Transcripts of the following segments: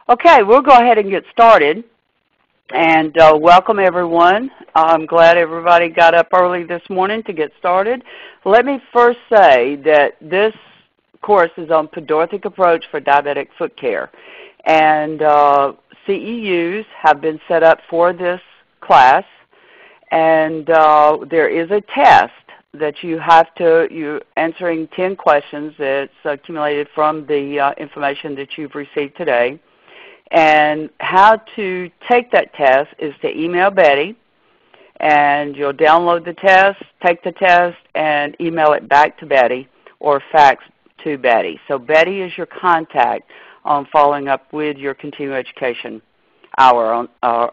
Okay, we'll go ahead and get started. And welcome, everyone. I'm glad everybody got up early this morning to get started. Let me first say that this course is on Pedorthic approach for diabetic foot care. And CEUs have been set up for this class. And there is a test that you have to, you're answering 10 questions that's accumulated from the information that you've received today. And how to take that test is to email Betty, and you'll download the test, take the test, and email it back to Betty or fax to Betty. So Betty is your contact on following up with your continuing education hours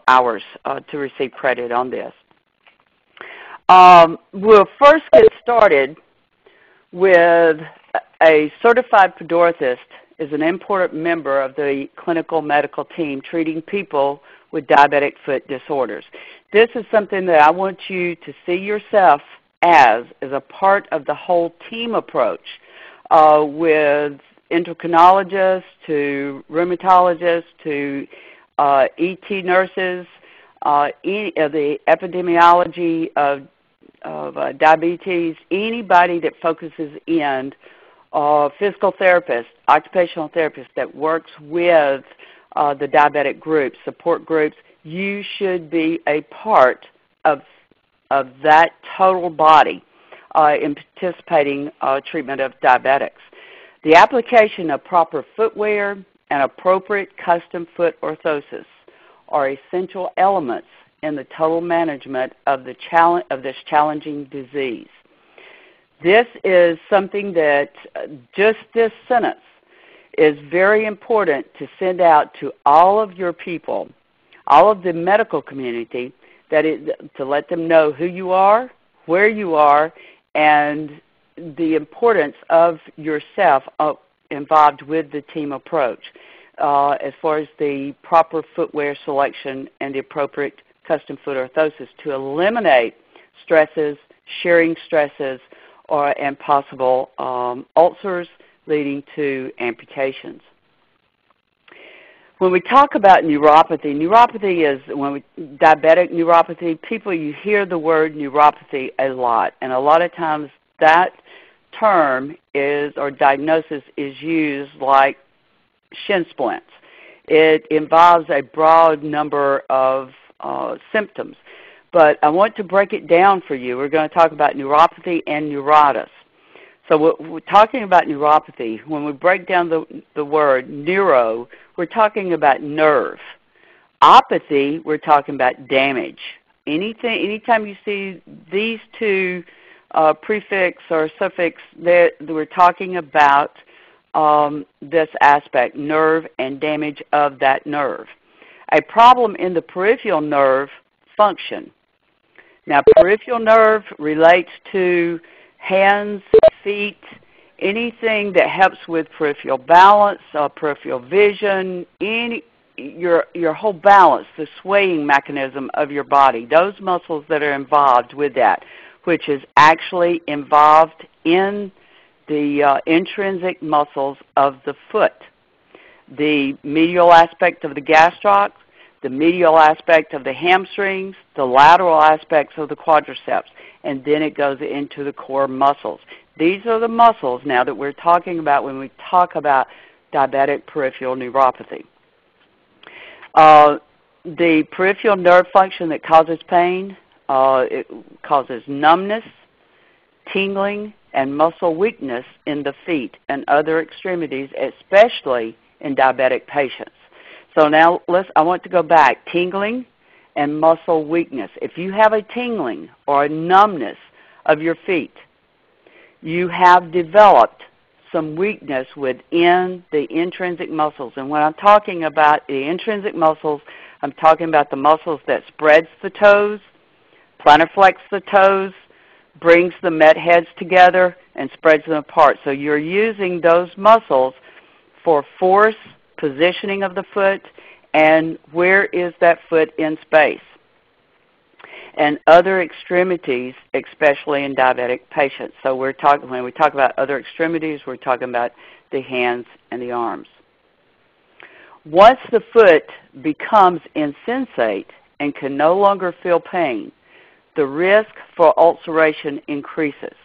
to receive credit on this. We'll first get started with a certified pedorthist is an important member of the clinical medical team treating people with diabetic foot disorders. This is something that I want you to see yourself as a part of the whole team approach with endocrinologists to rheumatologists to ET nurses, the epidemiology of diabetes, anybody that focuses in physical therapists, occupational therapists that works with the diabetic groups, support groups. You should be a part of that total body in participating treatment of diabetics. The application of proper footwear and appropriate custom foot orthosis are essential elements in the total management of this challenging disease. This is something that just this sentence is very important to send out to all of your people, all of the medical community, to let them know who you are, where you are, and the importance of yourself involved with the team approach as far as the proper footwear selection and the appropriate custom foot orthosis to eliminate stresses, shearing stresses, and possible ulcers leading to amputations. When we talk about neuropathy, neuropathy is diabetic neuropathy. People, you hear the word neuropathy a lot, and a lot of times that term or diagnosis is used like shin splints. It involves a broad number of symptoms. But I want to break it down for you. We're going to talk about neuropathy and neuritis. So we're talking about neuropathy. When we break down the word neuro, we're talking about nerve. Opathy, we're talking about damage. Anytime you see these two prefix or suffix, we're talking about this aspect, nerve and damage of that nerve. A problem in the peripheral nerve function. Now, peripheral nerve relates to hands, feet, anything that helps with peripheral balance, peripheral vision, your whole balance, the swaying mechanism of your body, those muscles that are involved with that, which is actually involved in the intrinsic muscles of the foot, the medial aspect of the gastroc, the medial aspect of the hamstrings, the lateral aspects of the quadriceps, and then it goes into the core muscles. These are the muscles now that we're talking about when we talk about diabetic peripheral neuropathy. The peripheral nerve function that causes pain, it causes numbness, tingling, and muscle weakness in the feet and other extremities, especially in diabetic patients. So now I want to go back. Tingling and muscle weakness. If you have a tingling or a numbness of your feet, you have developed some weakness within the intrinsic muscles. And when I'm talking about the intrinsic muscles, I'm talking about the muscles that spreads the toes, plantarflex the toes, brings the met heads together, and spreads them apart. So you're using those muscles for force, positioning of the foot, and where is that foot in space. And other extremities, especially in diabetic patients. So when we talk about other extremities, we're talking about the hands and the arms. Once the foot becomes insensate and can no longer feel pain, the risk for ulceration increases,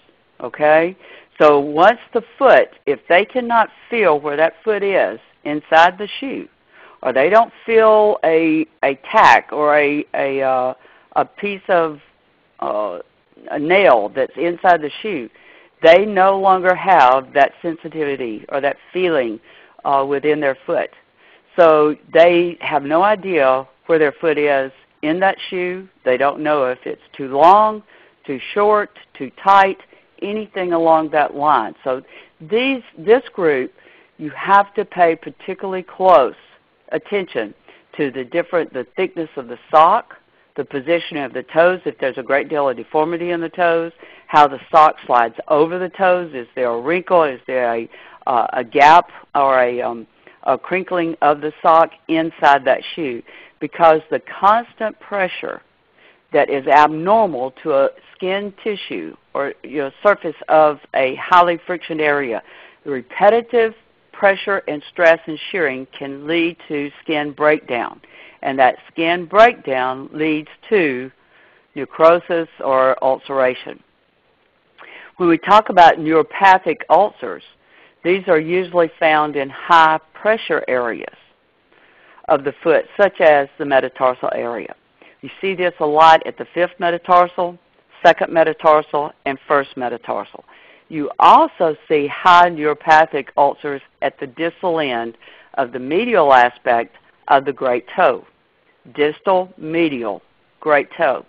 okay? So once the foot, if they cannot feel where that foot is inside the shoe, or they don't feel a tack or a piece of a nail that's inside the shoe, they no longer have that sensitivity or that feeling within their foot. So they have no idea where their foot is in that shoe. They don't know if it's too long, too short, too tight, anything along that line. So this group, you have to pay particularly close attention to the thickness of the sock, the positioning of the toes, if there's a great deal of deformity in the toes, how the sock slides over the toes. Is there a wrinkle? Is there a gap or a crinkling of the sock inside that shoe? Because the constant pressure that is abnormal to a skin tissue or surface of a highly frictioned area, the repetitive pressure and stress and shearing can lead to skin breakdown. And that skin breakdown leads to necrosis or ulceration. When we talk about neuropathic ulcers, these are usually found in high pressure areas of the foot, such as the metatarsal area. You see this a lot at the fifth metatarsal, second metatarsal, and first metatarsal. You also see high neuropathic ulcers at the distal end of the medial aspect of the great toe. Distal, medial, great toe.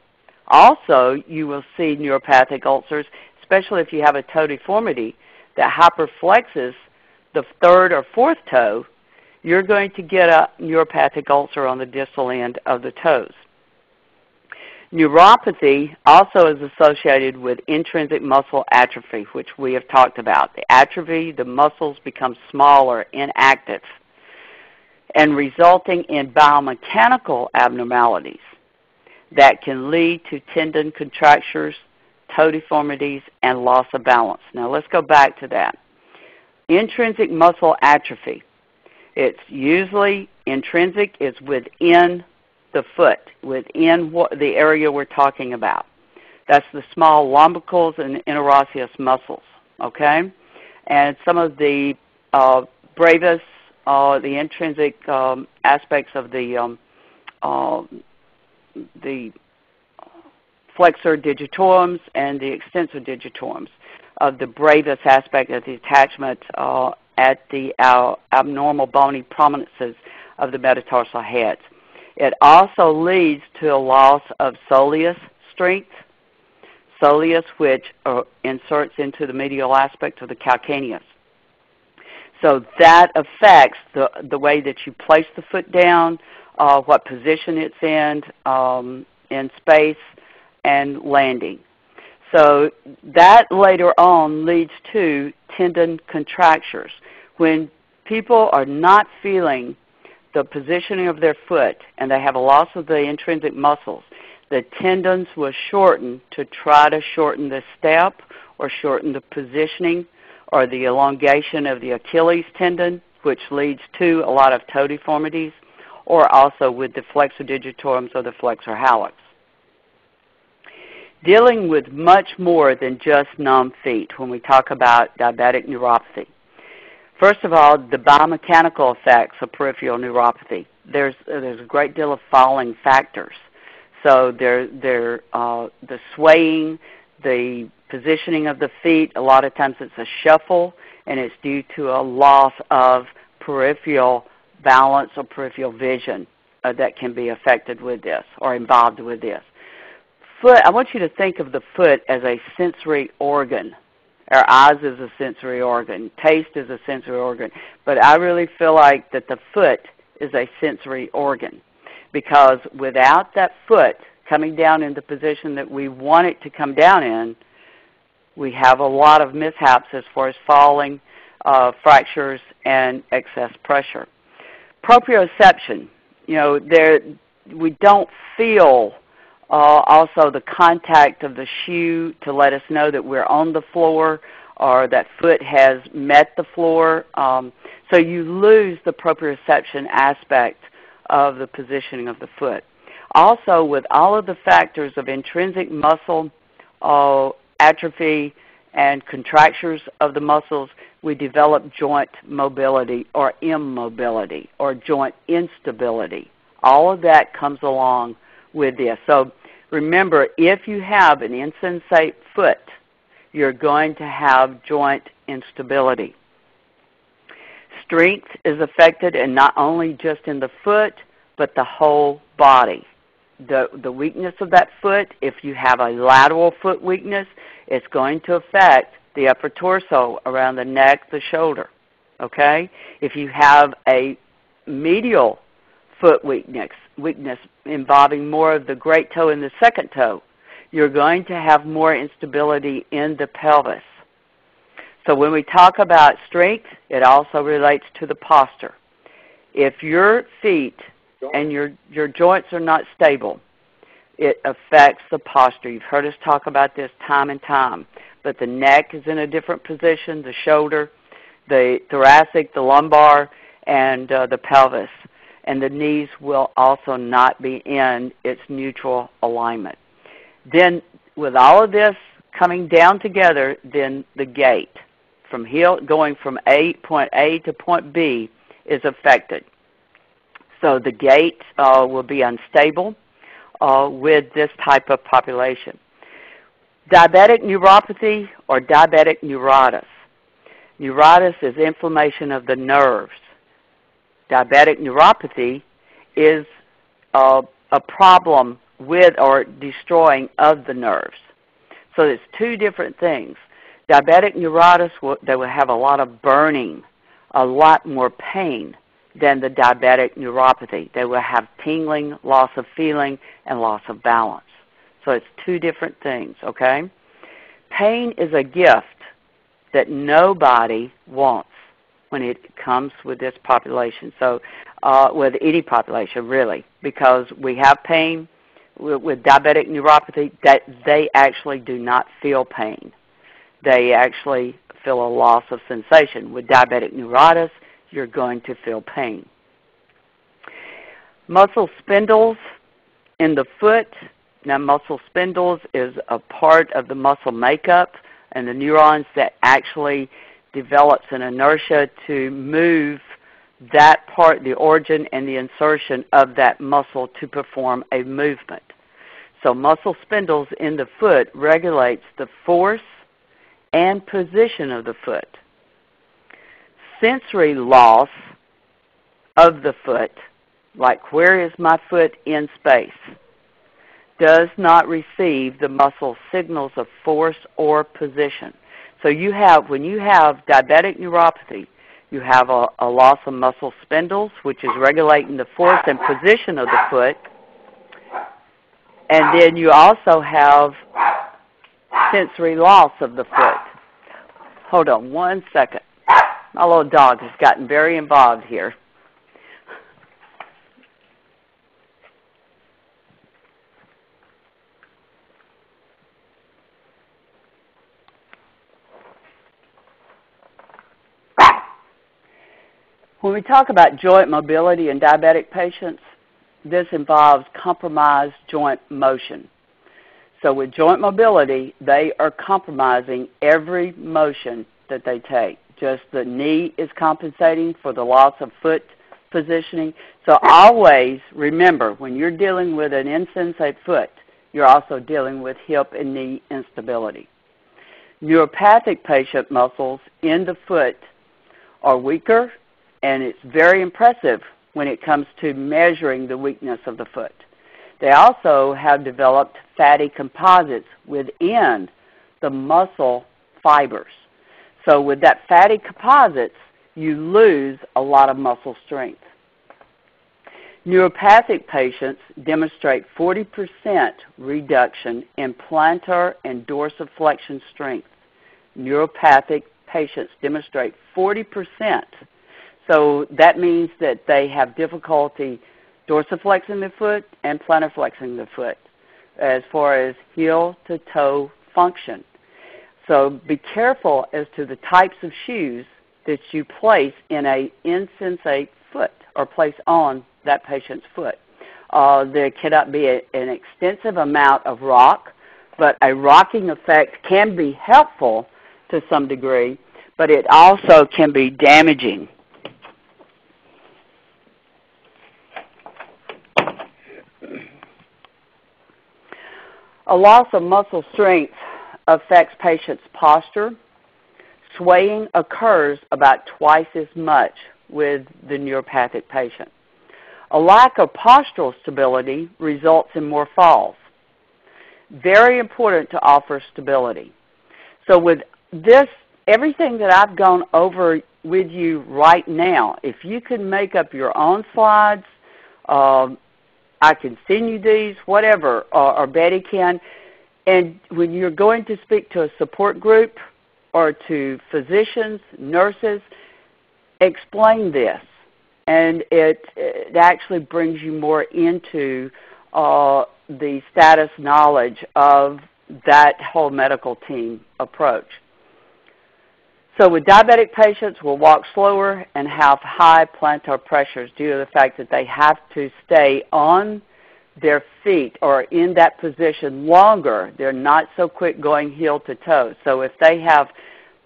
Also, you will see neuropathic ulcers, especially if you have a toe deformity that hyperflexes the third or fourth toe. You're going to get a neuropathic ulcer on the distal end of the toes. Neuropathy also is associated with intrinsic muscle atrophy, which we have talked about. The atrophy, the muscles become smaller, inactive, and resulting in biomechanical abnormalities that can lead to tendon contractures, toe deformities, and loss of balance. Now let's go back to that. Intrinsic muscle atrophy. It's usually intrinsic, it's within the foot, within the area we're talking about. That's the small lumbricals and interosseous muscles, okay? And some of the brevis, the intrinsic aspects of the flexor digitorums and the extensor digitorums of the brevis aspect of the attachment at the abnormal bony prominences of the metatarsal heads. It also leads to a loss of soleus strength, soleus which inserts into the medial aspect of the calcaneus. So that affects the way that you place the foot down, what position it's in space, and landing. So that later on leads to tendon contractures. When people are not feeling the positioning of their foot and they have a loss of the intrinsic muscles, the tendons will shorten to try to shorten the step or shorten the positioning or the elongation of the Achilles tendon, which leads to a lot of toe deformities, or also with the flexor digitorums or the flexor hallux. Dealing with much more than just numb feet when we talk about diabetic neuropathy. First of all, the biomechanical effects of peripheral neuropathy. There's a great deal of falling factors. So the swaying, the positioning of the feet, a lot of times it's a shuffle, and it's due to a loss of peripheral balance or peripheral vision that can be affected with this or involved with this. Foot, I want you to think of the foot as a sensory organ. Our eyes is a sensory organ. Taste is a sensory organ. But I really feel like that the foot is a sensory organ, because without that foot coming down in the position that we want it to come down in, we have a lot of mishaps as far as falling, fractures, and excess pressure. Proprioception, we don't feel also the contact of the shoe to let us know that we're on the floor or that foot has met the floor. So you lose the proprioception aspect of the positioning of the foot. Also, with all of the factors of intrinsic muscle atrophy and contractures of the muscles, we develop joint mobility or immobility or joint instability. All of that comes along with this. So remember, if you have an insensate foot, you're going to have joint instability. Strength is affected, and not only just in the foot, but the whole body. The weakness of that foot, if you have a lateral foot weakness, it's going to affect the upper torso around the neck, the shoulder, okay? If you have a medial foot weakness involving more of the great toe and the second toe, you're going to have more instability in the pelvis. So when we talk about strength, it also relates to the posture. If your feet and your joints are not stable, it affects the posture. You've heard us talk about this time and time. But the neck is in a different position, the shoulder, the thoracic, the lumbar, and the pelvis. And the knees will also not be in its neutral alignment. Then with all of this coming down together, then the gait from heel going from point A to point B is affected. So the gait will be unstable with this type of population. Diabetic neuropathy or diabetic neuritis. Neuritis is inflammation of the nerves. Diabetic neuropathy is a problem with or destroying of the nerves. So it's two different things. Diabetic neuritis, they will have a lot of burning, a lot more pain than the diabetic neuropathy. They will have tingling, loss of feeling, and loss of balance. So it's two different things, okay? Pain is a gift that nobody wants when it comes with this population. So with any population, really, because we have pain with diabetic neuropathy, that they actually do not feel pain. They actually feel a loss of sensation. With diabetic neuritis, you're going to feel pain. Muscle spindles in the foot. Now, muscle spindles is a part of the muscle makeup and the neurons that actually develops an inertia to move that part, the origin and the insertion of that muscle to perform a movement. So muscle spindles in the foot regulates the force and position of the foot. Sensory loss of the foot, like where is my foot in space, does not receive the muscle signals of force or position. So when you have diabetic neuropathy, you have a loss of muscle spindles, which is regulating the force and position of the foot. And then you also have sensory loss of the foot. Hold on one second. My little dog has gotten very involved here. When we talk about joint mobility in diabetic patients, this involves compromised joint motion. So with joint mobility, they are compromising every motion that they take. Just the knee is compensating for the loss of foot positioning. So always remember, when you're dealing with an insensate foot, you're also dealing with hip and knee instability. Neuropathic patient muscles in the foot are weaker, and it's very impressive when it comes to measuring the weakness of the foot. They also have developed fatty composites within the muscle fibers. So with that fatty composites, you lose a lot of muscle strength. Neuropathic patients demonstrate 40% reduction in plantar and dorsiflexion strength. Neuropathic patients demonstrate 40%. So that means that they have difficulty dorsiflexing the foot and plantar flexing the foot as far as heel to toe function. So be careful as to the types of shoes that you place in a insensate foot or place on that patient's foot. There cannot be an extensive amount of rock, but a rocking effect can be helpful to some degree, but it also can be damaging. A loss of muscle strength affects patients' posture. Swaying occurs about twice as much with the neuropathic patient. A lack of postural stability results in more falls. Very important to offer stability. So with this, everything that I've gone over with you right now, if you can make up your own slides, I can send you these, whatever, or Betty can. And when you're going to speak to a support group or to physicians, nurses, explain this. And it actually brings you more into the status knowledge of that whole medical team approach. So with diabetic patients, we'll walk slower and have high plantar pressures due to the fact that they have to stay on their feet or in that position longer. They're not so quick going heel to toe. So if they have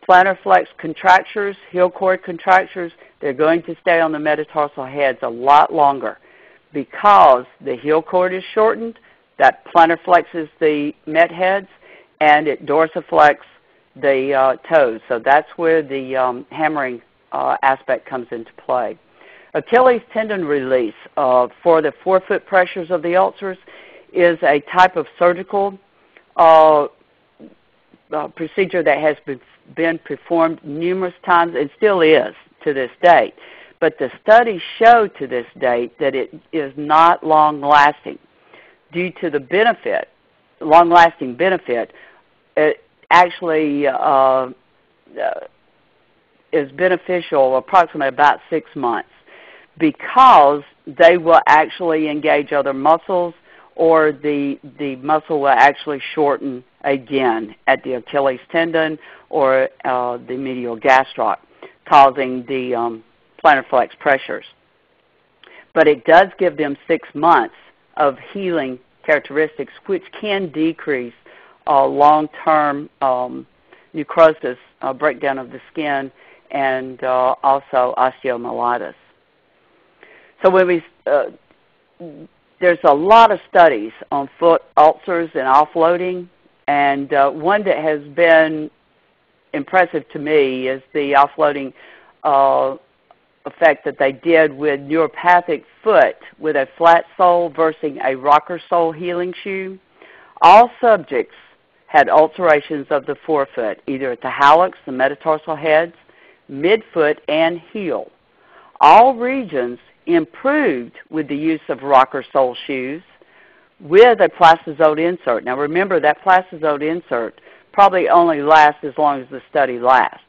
plantar flex contractures, heel cord contractures, they're going to stay on the metatarsal heads a lot longer because the heel cord is shortened, that plantar flexes the met heads, and it dorsiflex the toes. So that's where the hammering aspect comes into play. Achilles tendon release for the forefoot pressures of the ulcers is a type of surgical procedure that has been performed numerous times and still is to this date. But the studies show to this date that it is not long-lasting. Due to the benefit, long-lasting benefit, it actually is beneficial approximately about 6 months because they will actually engage other muscles or the muscle will actually shorten again at the Achilles tendon or the medial gastroc, causing the plantar flex pressures. But it does give them 6 months of healing characteristics, which can decrease long-term necrosis, breakdown of the skin, and also osteomyelitis. So when there's a lot of studies on foot ulcers and offloading, and one that has been impressive to me is the offloading effect that they did with neuropathic foot with a flat sole versus a rocker sole healing shoe. All subjects had ulcerations of the forefoot, either at the hallux, the metatarsal heads, midfoot, and heel. All regions improved with the use of rocker sole shoes with a plastizote insert. Now remember, that plastizote insert probably only lasts as long as the study lasts.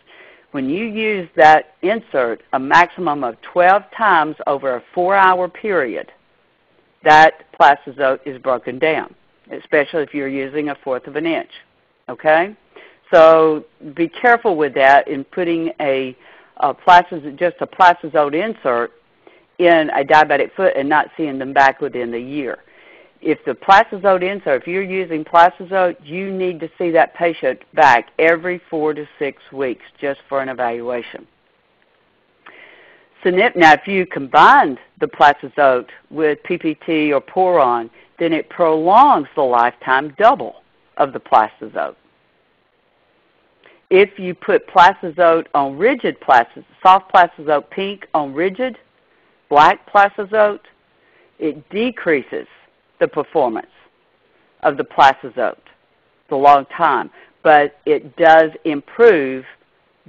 When you use that insert a maximum of 12 times over a 4-hour period, that plastizote is broken down, especially if you're using 1/4 of an inch, okay? So be careful with that in putting just a plastizote insert in a diabetic foot and not seeing them back within the year. If the plastizote insert, if you're using plastizote, you need to see that patient back every 4 to 6 weeks just for an evaluation. So now, if you combine the plastizote with PPT or Poron, then it prolongs the lifetime double of the plastizote. If you put plastizote on rigid plastizote, soft plastizote pink on rigid, black plastizote, it decreases the performance of the plastizote the long time, but it does improve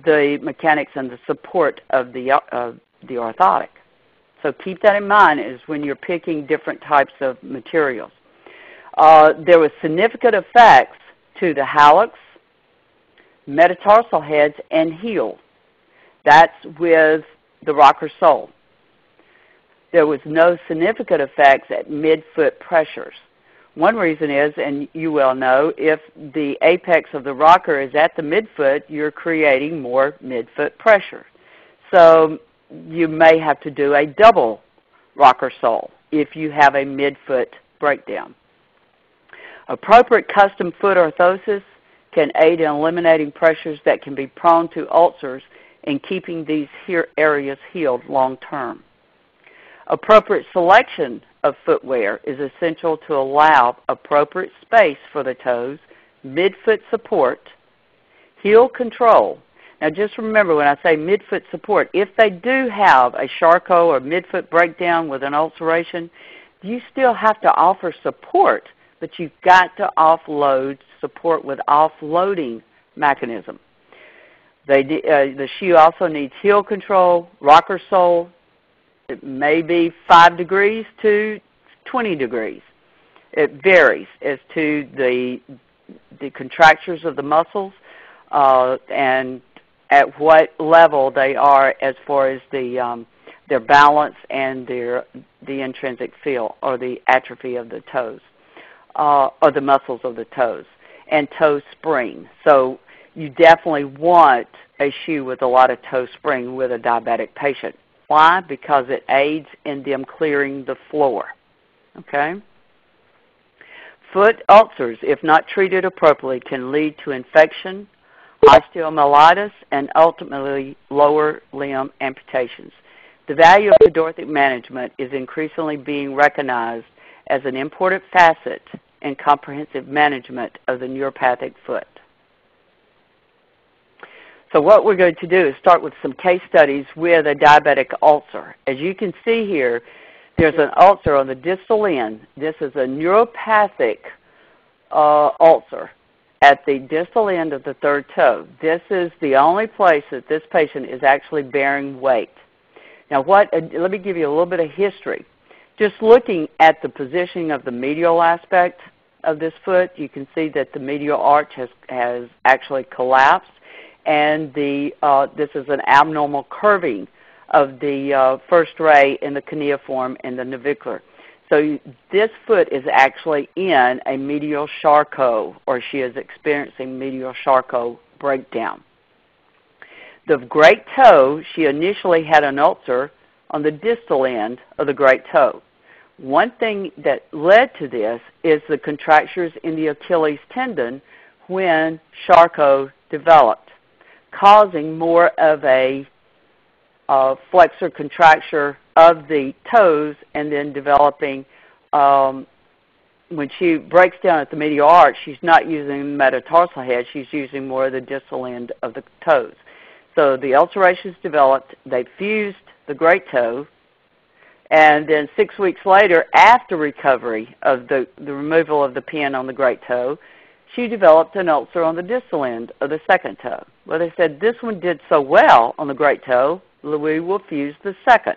the mechanics and the support of the orthotic. So keep that in mind as when you're picking different types of materials. There were significant effects to the hallux, metatarsal heads, and heel. That's with the rocker sole. There was no significant effects at midfoot pressures. One reason is, and you well know, if the apex of the rocker is at the midfoot, you're creating more midfoot pressure. So you may have to do a double rocker sole if you have a midfoot breakdown. Appropriate custom foot orthosis can aid in eliminating pressures that can be prone to ulcers and keeping these areas healed long term. Appropriate selection of footwear is essential to allow appropriate space for the toes, midfoot support, heel control. Now just remember when I say midfoot support, if they do have a Charcot or midfoot breakdown with an ulceration, you still have to offer support, but you've got to offload support with offloading mechanism. The shoe also needs heel control, rocker sole. It may be 5 degrees to 20 degrees. It varies as to the contractures of the muscles and at what level they are as far as their balance and the intrinsic feel or the atrophy of the toes or the muscles of the toes and toe spring. So you definitely want a shoe with a lot of toe spring with a diabetic patient. Why? Because it aids in them clearing the floor. Okay? Foot ulcers, if not treated appropriately, can lead to infection, osteomyelitis, and ultimately lower limb amputations. The value of pedorthic management is increasingly being recognized as an important facet in comprehensive management of the neuropathic foot. So what we're going to do is start with some case studies with a diabetic ulcer. As you can see here, there's an ulcer on the distal end. This is a neuropathic ulcer at the distal end of the third toe. This is the only place that this patient is actually bearing weight. Now let me give you a little bit of history. Just looking at the positioning of the medial aspect of this foot, you can see that the medial arch has actually collapsed, and this is an abnormal curving of the first ray in the cuneiform and the navicular. So this foot is actually in a medial Charcot, or she is experiencing medial Charcot breakdown. The great toe, she initially had an ulcer on the distal end of the great toe. One thing that led to this is the contractures in the Achilles tendon when Charcot developed, causing more of a flexor contracture of the toes and then developing, when she breaks down at the medial arch, she's not using the metatarsal head, she's using more of the distal end of the toes. So the ulcerations developed, they fused the great toe, and then 6 weeks later, after recovery of the removal of the pin on the great toe, she developed an ulcer on the distal end of the second toe. Well, they said, this one did so well on the great toe, we will fuse the second.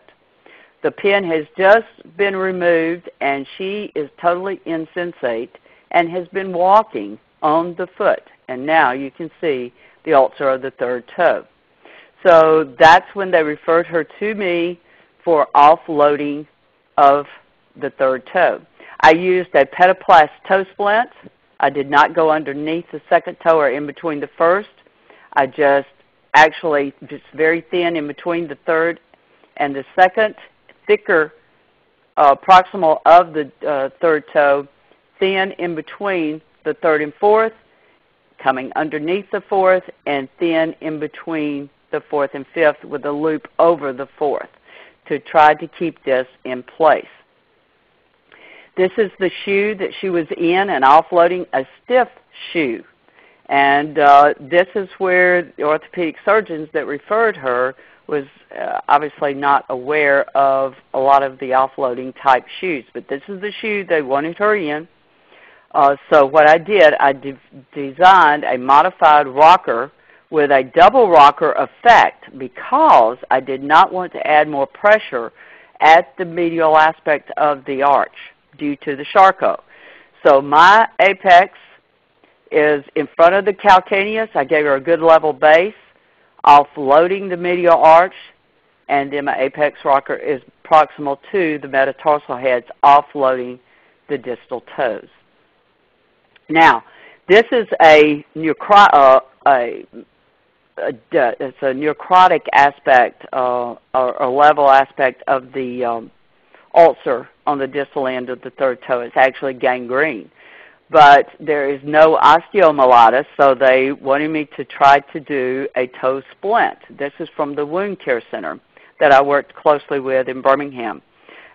The pin has just been removed, and she is totally insensate and has been walking on the foot. And now you can see the ulcer of the third toe. So that's when they referred her to me for offloading of the third toe. I used a pediplast toe splint. I did not go underneath the second toe or in between the first. I just very thin in between the third and the second, thicker proximal of the third toe, thin in between the third and fourth, coming underneath the fourth, and thin in between the fourth and fifth with a loop over the fourth to try to keep this in place. This is the shoe that she was in and offloading a stiff shoe. And this is where the orthopedic surgeons that referred her was obviously not aware of a lot of the offloading type shoes. But this is the shoe they wanted her in. So what I did, I designed a modified rocker with a double rocker effect because I did not want to add more pressure at the medial aspect of the arch due to the Charcot. So my apex is in front of the calcaneus. I gave her a good level base, offloading the medial arch, and then my apex rocker is proximal to the metatarsal heads, offloading the distal toes. Now, this is a it's a necrotic aspect or level aspect of the ulcer on the distal end of the third toe. It's actually gangrene. But there is no osteomyelitis, so they wanted me to try to do a toe splint. This is from the wound care center that I worked closely with in Birmingham.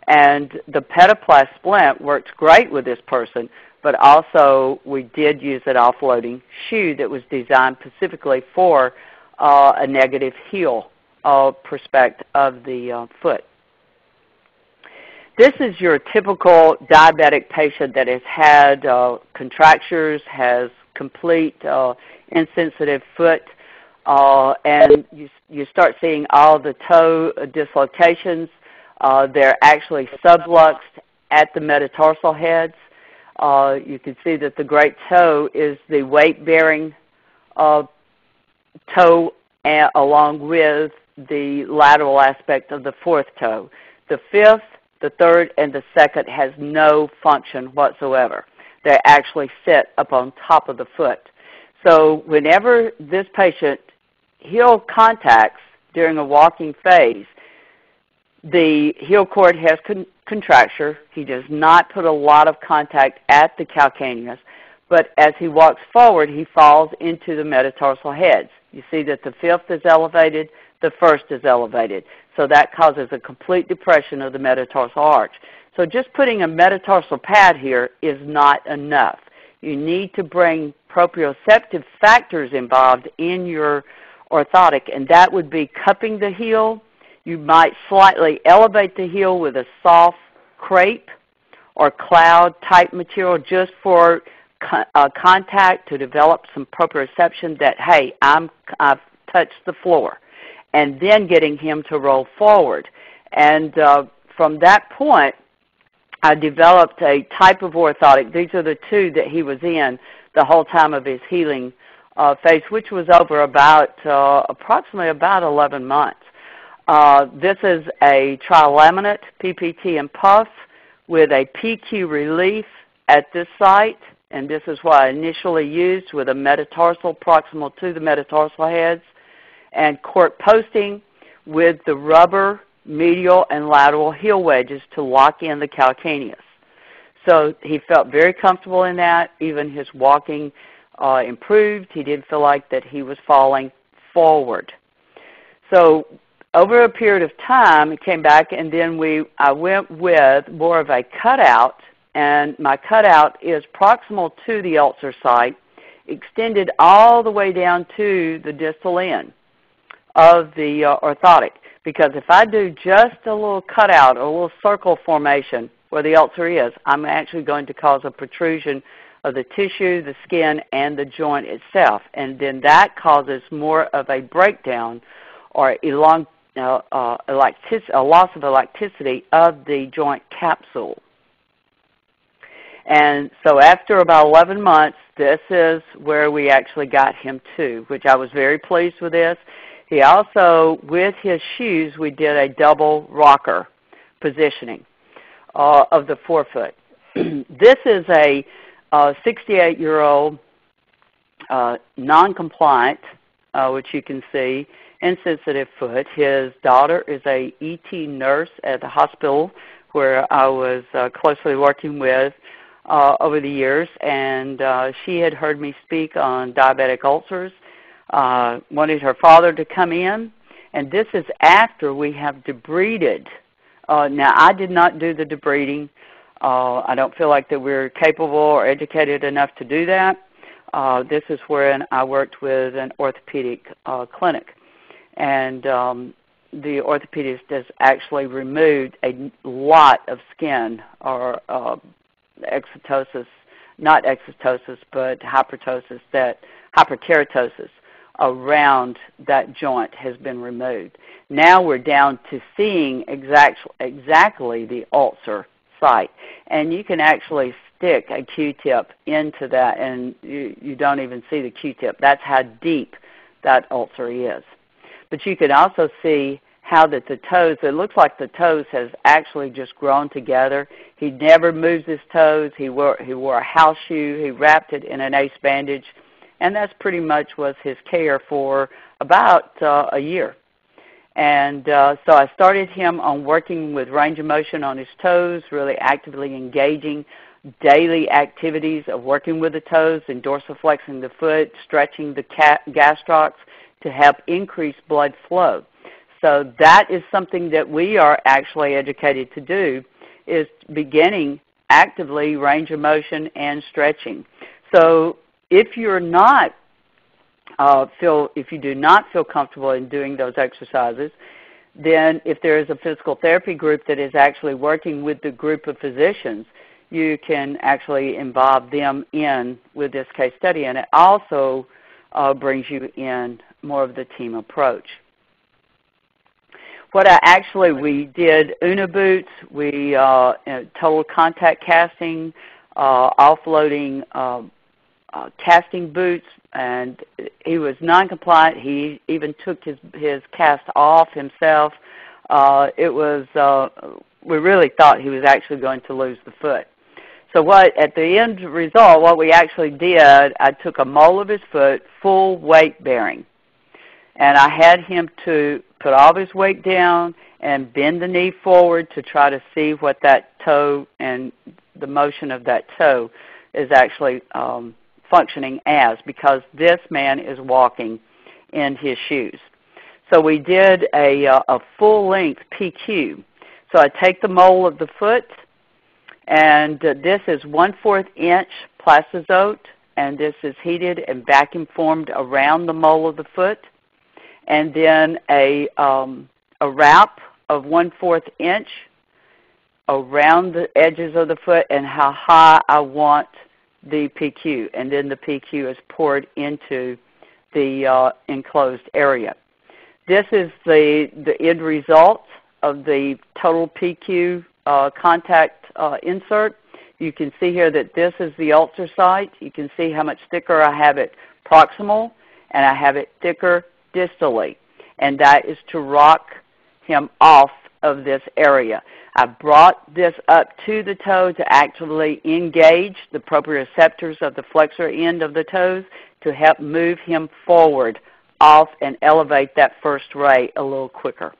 And the Pediplast splint works great with this person, but also we did use an offloading shoe that was designed specifically for a negative heel prospect of the foot. This is your typical diabetic patient that has had contractures, has complete insensitive foot, and you start seeing all the toe dislocations. They're actually subluxed at the metatarsal heads. You can see that the great toe is the weight-bearing toe along with the lateral aspect of the fourth toe. The fifth, the third, and the second has no function whatsoever. They actually sit up on top of the foot. So whenever this patient heel contacts during a walking phase, the heel cord has contracture. He does not put a lot of contact at the calcaneus, but as he walks forward, he falls into the metatarsal heads. You see that the fifth is elevated, the first is elevated. So that causes a complete depression of the metatarsal arch. So just putting a metatarsal pad here is not enough. You need to bring proprioceptive factors involved in your orthotic, and that would be cupping the heel. You might slightly elevate the heel with a soft crepe or cloud type material just for contact to develop some proprioception that, hey, I've touched the floor, and then getting him to roll forward. And from that point, I developed a type of orthotic. These are the two that he was in the whole time of his healing phase, which was over about approximately about 11 months. This is a trilaminate PPT and puff with a PQ relief at this site, and this is what I initially used with a metatarsal proximal to the metatarsal heads, and court posting with the rubber medial and lateral heel wedges to lock in the calcaneus. So he felt very comfortable in that. Even his walking improved. He didn't feel like that he was falling forward. So over a period of time, it came back, and then I went with more of a cutout, and my cutout is proximal to the ulcer site, extended all the way down to the distal end of the orthotic. Because if I do just a little cutout or a little circle formation where the ulcer is, I'm actually going to cause a protrusion of the tissue, the skin, and the joint itself. And then that causes more of a breakdown or a loss of elasticity of the joint capsule. And so after about 11 months, this is where we actually got him to, which I was very pleased with this. He also, with his shoes, we did a double rocker positioning of the forefoot. This is a 68-year-old non-compliant, which you can see, insensitive foot. His daughter is a ET nurse at the hospital where I was closely working with over the years, and she had heard me speak on diabetic ulcers, wanted her father to come in, and this is after we have debrided. Now, I did not do the debriding. I don't feel like that we're capable or educated enough to do that. This is when I worked with an orthopedic clinic. And the orthopedist has actually removed a lot of skin or exotosis, not exotosis, but hyperkeratosis around that joint has been removed. Now we're down to seeing exactly the ulcer site. And you can actually stick a Q-tip into that, and you don't even see the Q-tip. That's how deep that ulcer is. But you can also see how that the toes, it looks like the toes has actually just grown together. He never moves his toes. He wore a house shoe. He wrapped it in an ace bandage And that's pretty much was his care for about a year. And so I started him on working with range of motion on his toes, really actively engaging daily activities of working with the toes and dorsiflexing the foot, stretching the gastrocs to help increase blood flow. So that is something that we are actually educated to do, is beginning actively range of motion and stretching. So if you're not if you do not feel comfortable in doing those exercises, then if there is a physical therapy group that is actually working with the group of physicians, you can actually involve them in with this case study, and it also brings you in more of the team approach. We did Una boots, we total contact casting, offloading casting boots, and he was non-compliant. He even took his cast off himself. We really thought he was actually going to lose the foot. So at the end result, what we actually did, I took a mole of his foot, full weight bearing, and I had him to put all of his weight down and bend the knee forward to try to see what that toe and the motion of that toe is actually functioning as, because this man is walking in his shoes. So we did a full-length PQ. So I take the mole of the foot, and this is 1/4 inch plastizote, and this is heated and vacuum formed around the mole of the foot, and then a wrap of 1/4 inch around the edges of the foot and how high I want the PQ, and then the PQ is poured into the enclosed area. This is the end result of the total PQ contact insert. You can see here that this is the ulcer site. You can see how much thicker I have it proximal, and I have it thicker distally, and that is to rock him off of this area. I brought this up to the toe to actively engage the proprioceptors of the flexor end of the toes to help move him forward off and elevate that first ray a little quicker.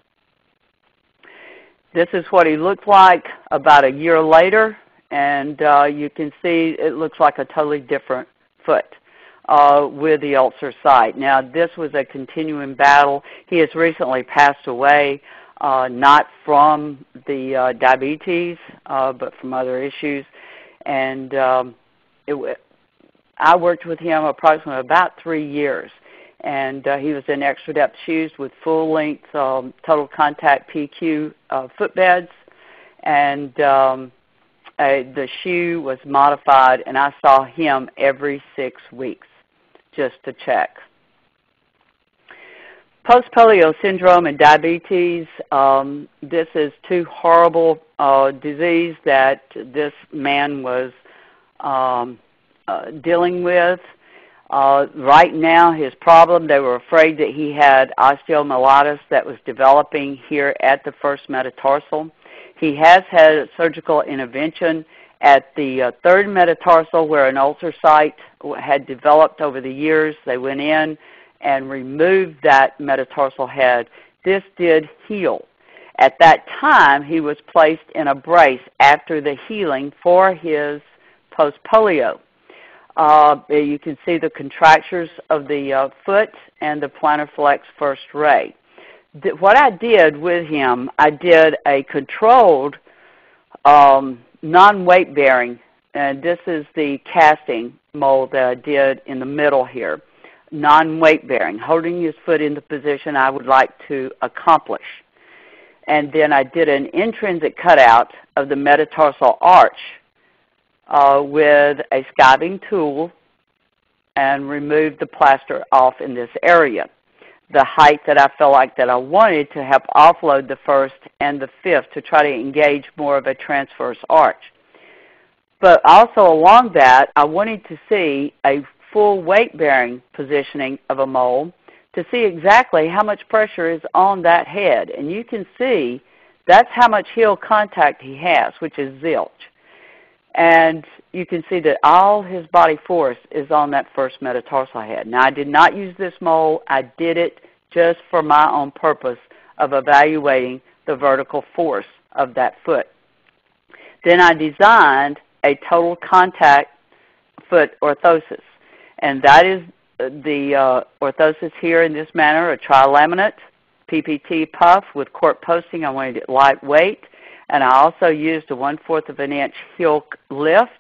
This is what he looked like about a year later, and you can see it looks like a totally different foot with the ulcer site. Now, this was a continuing battle. He has recently passed away. Not from the diabetes, but from other issues. And I worked with him approximately about 3 years. And he was in extra depth shoes with full-length total contact PQ footbeds. And the shoe was modified, and I saw him every 6 weeks just to check. Post-polio syndrome and diabetes, this is two horrible disease that this man was dealing with. Right now, his problem, they were afraid that he had osteomyelitis that was developing here at the first metatarsal. He has had a surgical intervention at the third metatarsal where an ulcer site had developed over the years. They went in and removed that metatarsal head. This did heal. At that time, he was placed in a brace after the healing for his post-polio. You can see the contractures of the foot and the plantar flex first ray. What I did with him, I did a controlled non-weight bearing, and this is the casting mold that I did in the middle here. Non-weight bearing, holding his foot in the position I would like to accomplish. And then I did an intrinsic cutout of the metatarsal arch with a scabbing tool and removed the plaster off in this area. The height that I felt like that I wanted to help offload the first and the fifth to try to engage more of a transverse arch. But also along that, I wanted to see a full weight-bearing positioning of a mole to see exactly how much pressure is on that head. And you can see that's how much heel contact he has, which is zilch. And you can see that all his body force is on that first metatarsal head. Now, I did not use this mold. I did it just for my own purpose of evaluating the vertical force of that foot. Then I designed a total contact foot orthosis, and that is the orthosis here in this manner, a trilaminate PPT puff with cork posting. I wanted it lightweight, and I also used a 1/4 of an inch heel lift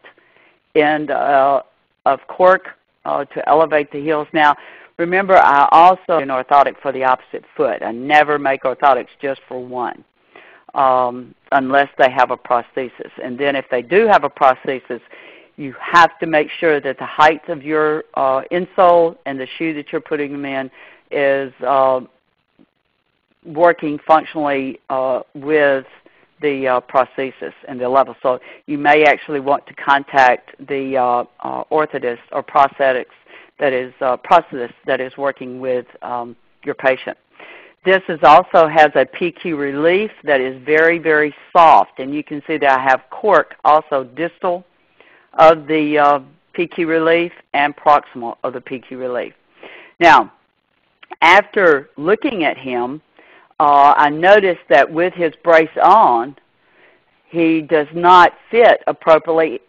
and of cork to elevate the heels. Now, remember, I also do an orthotic for the opposite foot. I never make orthotics just for one, unless they have a prosthesis. And then if they do have a prosthesis, you have to make sure that the height of your insole and the shoe that you're putting them in is working functionally with the prosthesis and the level. So you may actually want to contact the orthotist or prosthetist that is working with your patient. This also has a PQ relief that is very, very soft, and you can see that I have cork also distal of the PQ relief and proximal of the PQ relief. Now, after looking at him, I noticed that with his brace on, he does not fit appropriately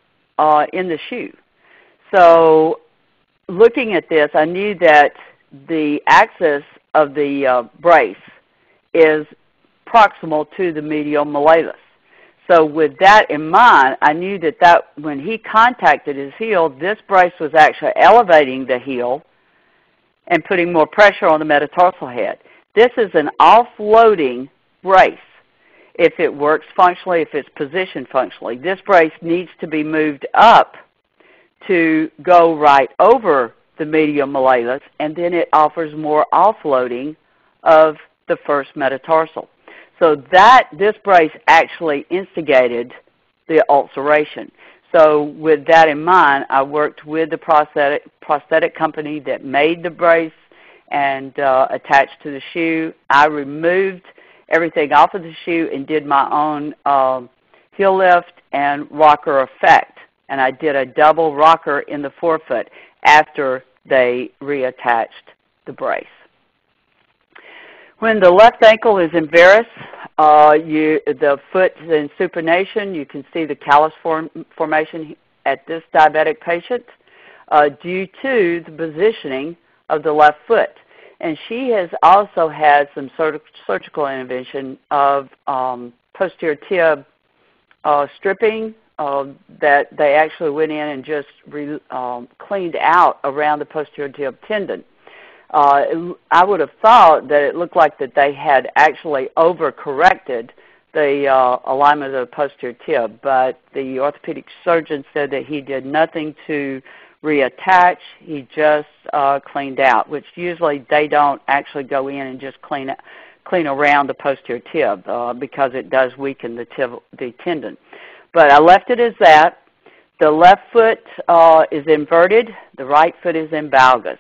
in the shoe. So looking at this, I knew that the axis of the brace is proximal to the medial malleolus. So with that in mind, I knew that when he contacted his heel, this brace was actually elevating the heel and putting more pressure on the metatarsal head. This is an offloading brace. If it works functionally, if it's positioned functionally, this brace needs to be moved up to go right over the medial malleolus, and then it offers more offloading of the first metatarsal. So this brace actually instigated the ulceration. So with that in mind, I worked with the prosthetic company that made the brace and attached to the shoe. I removed everything off of the shoe and did my own heel lift and rocker effect. And I did a double rocker in the forefoot after they reattached the brace. When the left ankle is in varus, the foot is in supination. You can see the callus formation at this diabetic patient due to the positioning of the left foot. And she has also had some surgical intervention of posterior tib stripping that they actually went in and just cleaned out around the posterior tib tendon. I would have thought that it looked like that they had actually overcorrected the alignment of the posterior tib, but the orthopedic surgeon said that he did nothing to reattach. He just cleaned out, which usually they don't actually go in and just clean around the posterior tib because it does weaken the tendon. But I left it as that. The left foot is inverted. The right foot is in valgus.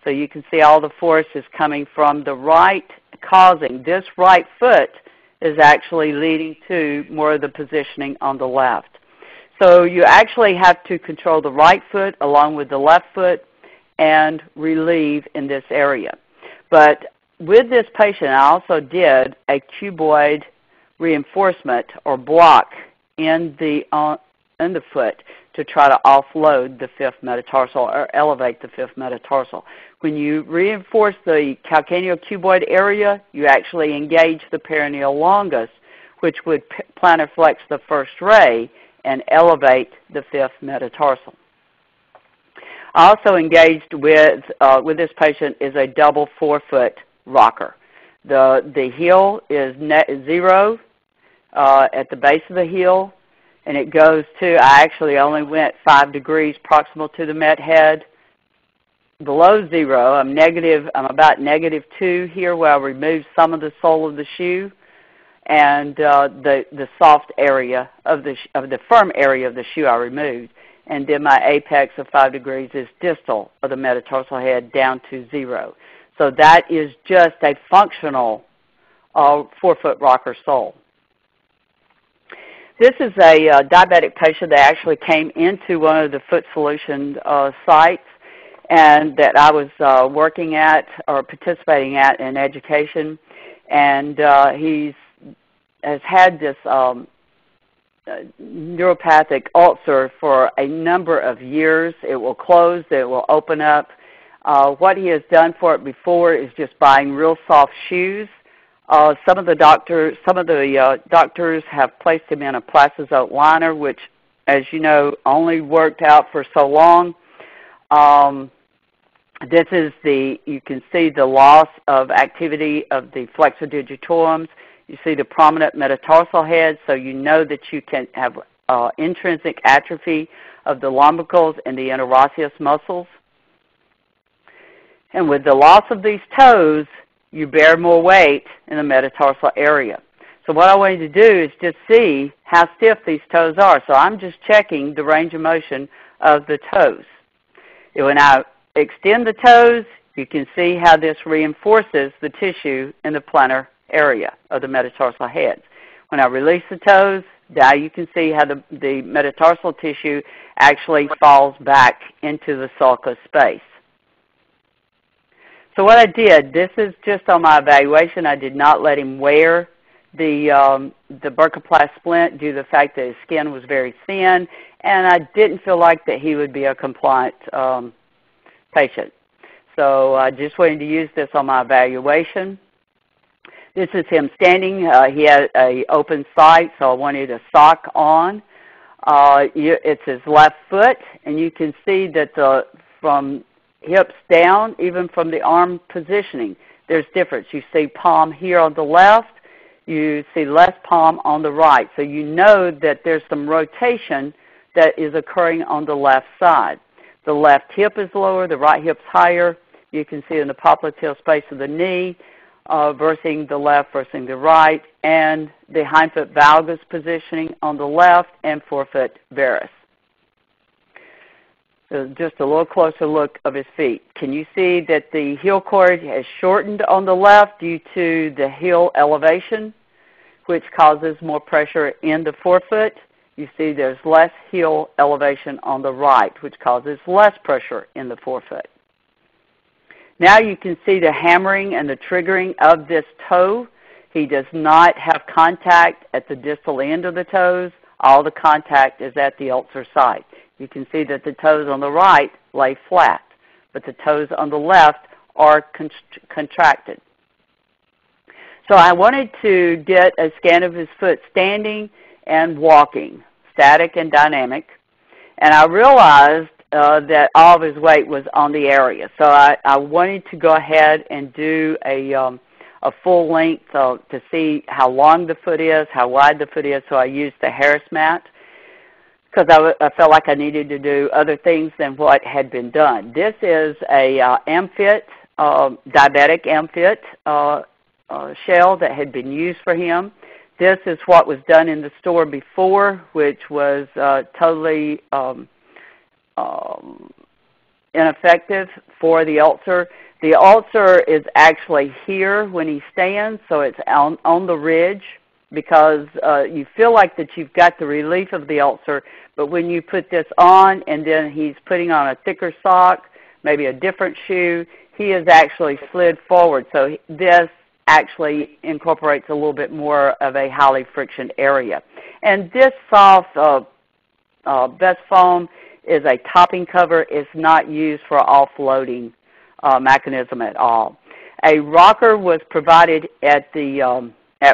So you can see all the force is coming from the right, causing this right foot is actually leading to more of the positioning on the left. So you actually have to control the right foot along with the left foot and relieve in this area. But with this patient, I also did a cuboid reinforcement or block in the foot to try to offload the fifth metatarsal or elevate the fifth metatarsal. When you reinforce the calcaneocuboid area, you actually engage the perineal longus, which would plantar flex the first ray and elevate the fifth metatarsal. I also engaged with this patient is a double forefoot rocker. The heel is zero at the base of the heel, and it goes to, I actually only went 5 degrees proximal to the met head. Below zero, I'm about -2 here where I removed some of the sole of the shoe, and the soft area of the firm area of the shoe I removed. And then my apex of 5 degrees is distal of the metatarsal head down to 0. So that is just a functional forefoot rocker sole. This is a diabetic patient that actually came into one of the Foot Solution sites and that I was working at or participating at in education. And he has had this neuropathic ulcer for a number of years. It will close, it will open up. What he has done for it before is just buying real soft shoes. Some of the doctors have placed him in a plastozote liner, which, as you know, only worked out for so long. This is you can see the loss of activity of the flexor digitorums. You see the prominent metatarsal head, so you know that you can have intrinsic atrophy of the lumbricals and the interosseous muscles. And with the loss of these toes, you bear more weight in the metatarsal area. So what I want you to do is just see how stiff these toes are. So I'm just checking the range of motion of the toes. When I extend the toes, you can see how this reinforces the tissue in the plantar area of the metatarsal heads. When I release the toes, now you can see how the metatarsal tissue actually falls back into the sulcus space. So what I did, this is just on my evaluation. I did not let him wear the Berkoplast splint due to the fact that his skin was very thin, and I didn't feel like that he would be a compliant patient. So I just wanted to use this on my evaluation. This is him standing. He had an open site, so I wanted a sock on. It's his left foot, and you can see that from hips down, even from the arm positioning, there's difference. You see palm here on the left. You see less palm on the right. So you know that there's some rotation that is occurring on the left side. The left hip is lower, the right hip's higher. You can see in the popliteal space of the knee versus the left versus the right, and the hindfoot valgus positioning on the left and forefoot varus. So just a little closer look of his feet. Can you see that the heel cord has shortened on the left due to the heel elevation, which causes more pressure in the forefoot? You see there's less heel elevation on the right, which causes less pressure in the forefoot. Now you can see the hammering and the triggering of this toe. He does not have contact at the distal end of the toes. All the contact is at the ulcer site. You can see that the toes on the right lay flat, but the toes on the left are contracted. So I wanted to get a scan of his foot standing and walking, static and dynamic, and I realized that all of his weight was on the area. So I wanted to go ahead and do a full length to see how long the foot is, how wide the foot is, so I used the Harris mat because I felt like I needed to do other things than what had been done. This is a AmFit, diabetic AmFit shell that had been used for him. This is what was done in the store before, which was totally ineffective for the ulcer. The ulcer is actually here when he stands, so it's on the ridge because you feel like that you've got the relief of the ulcer, but when you put this on and then he's putting on a thicker sock, maybe a different shoe, he is actually slid forward. So this actually incorporates a little bit more of a highly friction area. And this soft best foam is a topping cover. It's not used for offloading mechanism at all. A rocker was provided at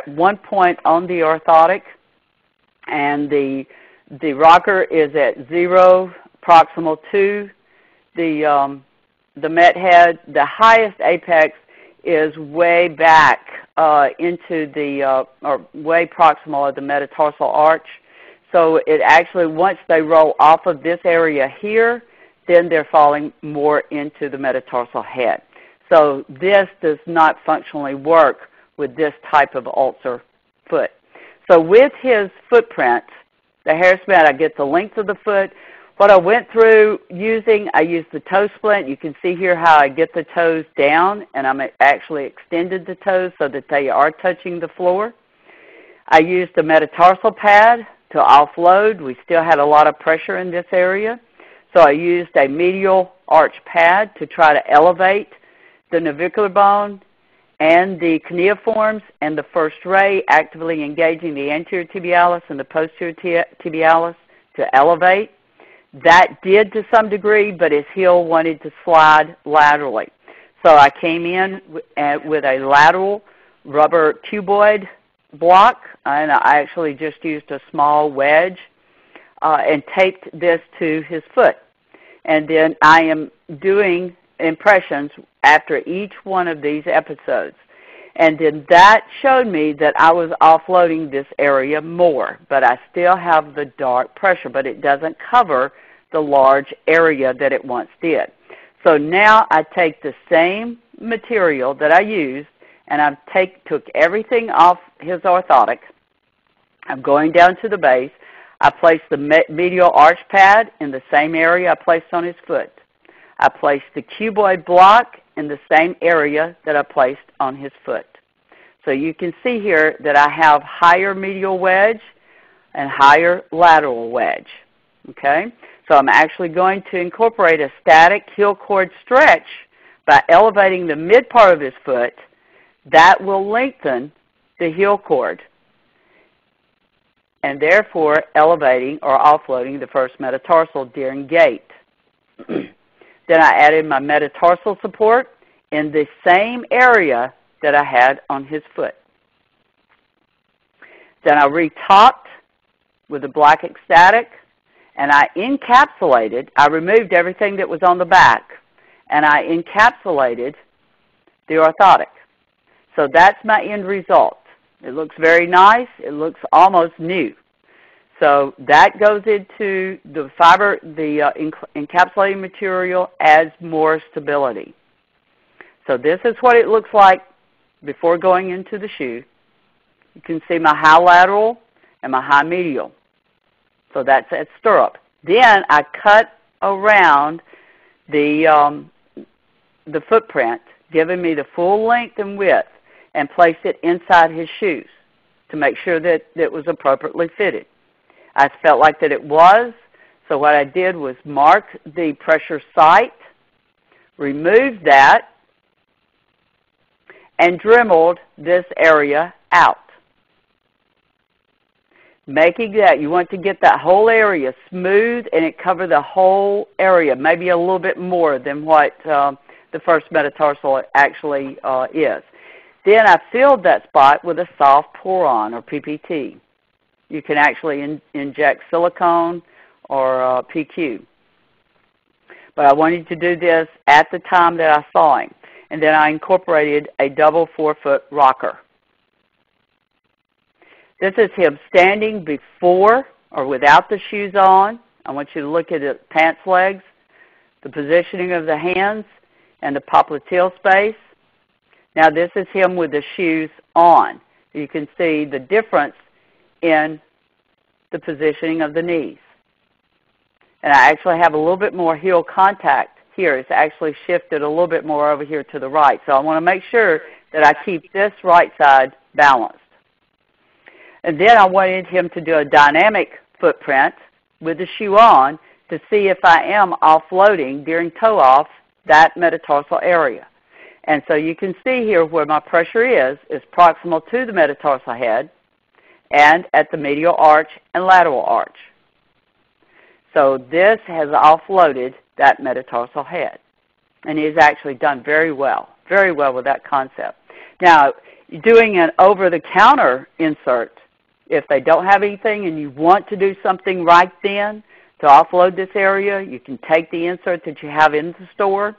one point on the orthotic, and the rocker is at 0 proximal to the met head. The highest apex is way back into the or way proximal of the metatarsal arch. So it actually, once they roll off of this area here, then they're falling more into the metatarsal head. So this does not functionally work with this type of ulcer foot. So with his footprint, the Harris mat, I get the length of the foot. What I went through using, I used the toe splint. You can see here how I get the toes down, and I'm actually extended the toes so that they are touching the floor. I used the metatarsal pad to offload. We still had a lot of pressure in this area. So I used a medial arch pad to try to elevate the navicular bone and the cuneiforms and the first ray, actively engaging the anterior tibialis and the posterior tibialis to elevate. That did to some degree, but his heel wanted to slide laterally. So I came in with a lateral rubber cuboid block, and I actually just used a small wedge and taped this to his foot. And then I am doing impressions after each one of these episodes. And then that showed me that I was offloading this area more, but I still have the dark pressure, but it doesn't cover the large area that it once did. So now I take the same material that I used, and I took everything off his orthotic. I'm going down to the base. I placed the medial arch pad in the same area I placed on his foot. I placed the cuboid block in the same area that I placed on his foot. So you can see here that I have higher medial wedge and higher lateral wedge. Okay? So I'm actually going to incorporate a static heel cord stretch by elevating the mid part of his foot. That will lengthen the heel cord and therefore elevating or offloading the first metatarsal during gait. Then I added my metatarsal support in the same area that I had on his foot. Then I retopped with a black ecstatic, and I removed everything that was on the back, and I encapsulated the orthotic. So that's my end result. It looks very nice. It looks almost new. So that goes into the fiber, the encapsulating material adds more stability. So this is what it looks like before going into the shoe. You can see my high lateral and my high medial. So that's at stirrup. Then I cut around the footprint, giving me the full length and width, and placed it inside his shoes to make sure that it was appropriately fitted. I felt like that it was, so what I did was mark the pressure site, removed that, and dremeled this area out. Making that, you want to get that whole area smooth and it cover the whole area, maybe a little bit more than what the first metatarsal actually is. Then I filled that spot with a soft pour-on or PPT. You can actually inject silicone or PQ. But I wanted to do this at the time that I saw him. And then I incorporated a double 4-foot rocker. This is him standing before or without the shoes on. I want you to look at the pants legs, the positioning of the hands, and the popliteal space. Now this is him with the shoes on. You can see the difference in the positioning of the knees. And I actually have a little bit more heel contact here. It's actually shifted a little bit more over here to the right. So I want to make sure that I keep this right side balanced. And then I wanted him to do a dynamic footprint with the shoe on to see if I am offloading during toe off that metatarsal area. And so you can see here where my pressure is proximal to the metatarsal head and at the medial arch and lateral arch. So this has offloaded that metatarsal head. And he's actually done very well with that concept. Now, doing an over-the-counter insert, if they don't have anything and you want to do something right then to offload this area, you can take the insert that you have in the store,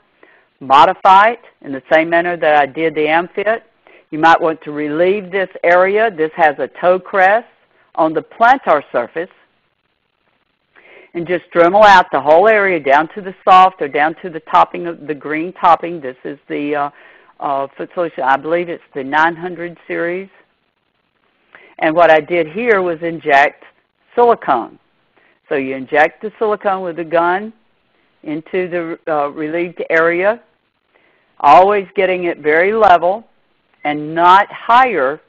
modify it in the same manner that I did the AmFit. You might want to relieve this area. This has a toe crest on the plantar surface. And just Dremel out the whole area down to the soft or down to the topping of the green topping. This is the foot solution. I believe it's the 900 series. And what I did here was inject silicone. So you inject the silicone with the gun into the relieved area, always getting it very level and not higher